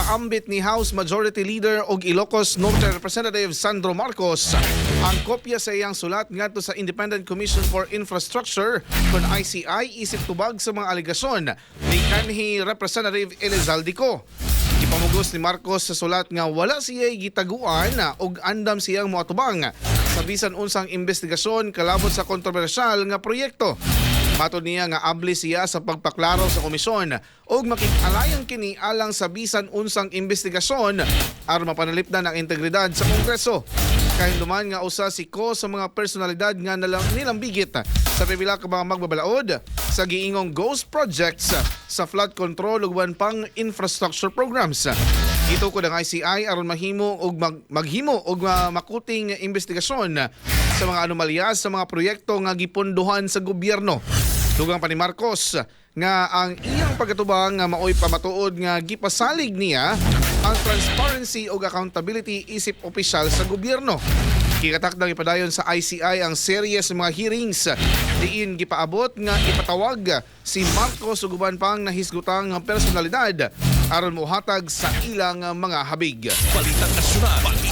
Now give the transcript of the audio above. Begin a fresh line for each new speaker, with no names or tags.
gipaambit ni House Majority Leader og Ilocos Norte Representative Sandro Marcos ang kopya sa iyang sulat ngadto sa Independent Commission for Infrastructure kon ICI isip tubag sa mga alegasyon ni kanhi Representative Elizaldico. Ipamugos ni Marcos sa sulat nga wala siya gitaguan og andam siyang moatubang sa bisan unsang investigasyon kalabot sa kontrobersyal nga proyekto. Matod niya nga abli siya sa pagpaklaro sa komisyon ug makikalayan kini alang sa bisan unsang investigasyon aron mapanalipdan ang integridad sa Kongreso. Kahinduman nga usa si Ko sa mga personalidad nga nilambigit sa pipila ka mga magbabalaod sa giingong ghost projects sa flood control ug uban pang infrastructure programs. Ito ko ng ICI aron maghimo og maghimo og makuting investigasyon sa mga anomalya sa mga proyekto nga gipondohan sa gobyerno. Dugang pa ni Marcos nga ang iyang pagkatubang nga maoy pamatuod nga gipasalig niya ang transparency ug accountability isip opisyal sa gobyerno. Kikatakdang ipadayon sa ICI ang serye sa mga hearings diin gipaabot nga ipatawag si Marcos ug uban pang nahisgutang personalidad aron mohatag sa ilang mga habig.
Balitang Nasyonal.